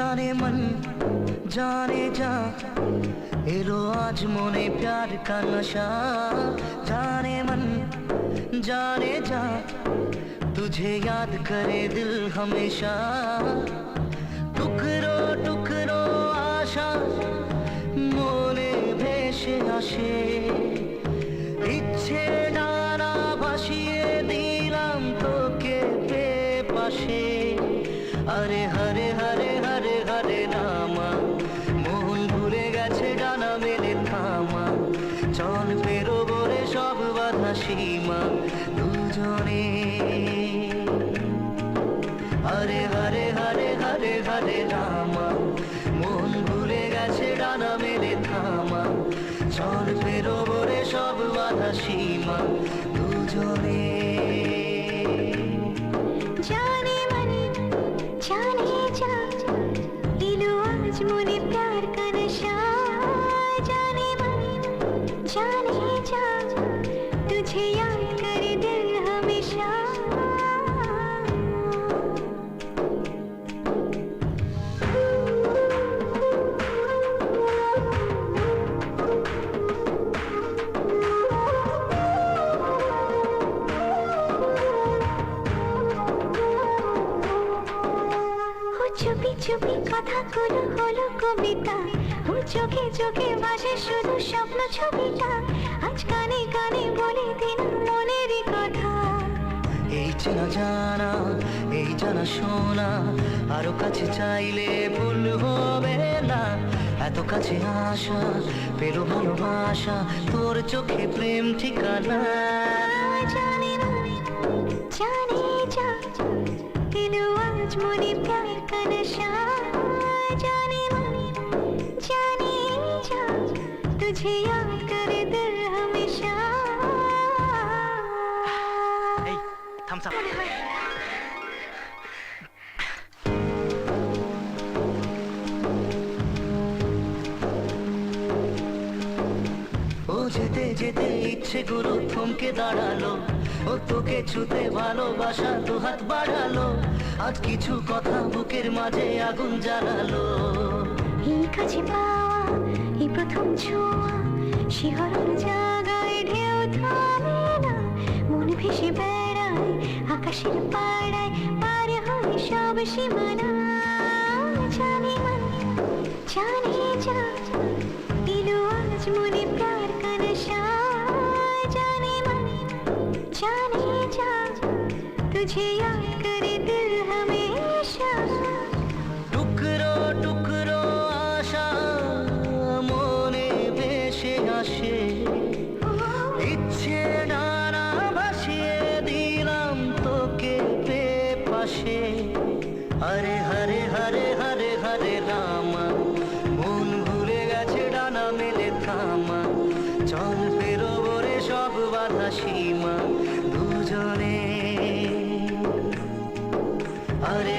जाने मन जाने जा एलो आज मोने प्यार का नशा जाने मन जाने जा तुझे याद करे दिल हमेशा टुकरो टुकरो आशा मोने भेसे आशे इच्छे डाना भासिए दिलाम तोके पे पाशे अरे हरे हरे हरे हरे रामा मोहन भूले गेछे डाना मेले थामा चल पेरोबो रे सब बाधा सीमा दुजने हरे हरे हरे हरे हरे रामा मोहन भूले गेछे डाना मेले थामा चल पेरोबो रे सब बाधा सीमा दुजने आज मोने प्यार का नशा जाने मन जाने जा तुझे याद करे दिल हमेशा चुपी चुपी कथा गुलो हलो कविता ओ चोखे चोखे भाषे शुधु स्वप्न छबिटा आज काने काने बोले दिन मनेरी कथा এই চেনা জানা এই জানা শোনা আরো কাছে চাইলে ভুল হবে না এত কাছে আসা পেলো ভালোবাসা তোর চোখে প্রেম ঠিকানা जाने जा दिलो आज मोने प्यार का नशा जाने मन जाने जा तुझे याद करे दिल हमेशा থামস আপ ও যেতে যেতে ইচ্ছে গুলো থমকে দাঁড়ালো ও তোকে ছুতে ভালোবাসা দু হাত বাড়ালো আজ কিছু কথা বুকের মাঝে আগুন জ্বালালো এই কাছে পাওয়া এই প্রথম ছোঁয়া শিহরণ জাগায় ঢেউ থামে না মন ভেসে বেড়ায় আকাশের পাড়ায় পার হয় সব সীমানা জানে मन जाने जा दिलो आज मोने प्यार का नशा जाने मन जाने जा तुझे याद करे दिल हमेशा टुकरो टुकरो आशा मोने भेसे आशे इच्छे डाना भासिए दिलाम तोके पे पाशे हरे हरे हरे हरे हरे रामा मन भूले गेछे डाना मेले थामा चल पेरोबो रे सब बाधा सीमा दुजने हरे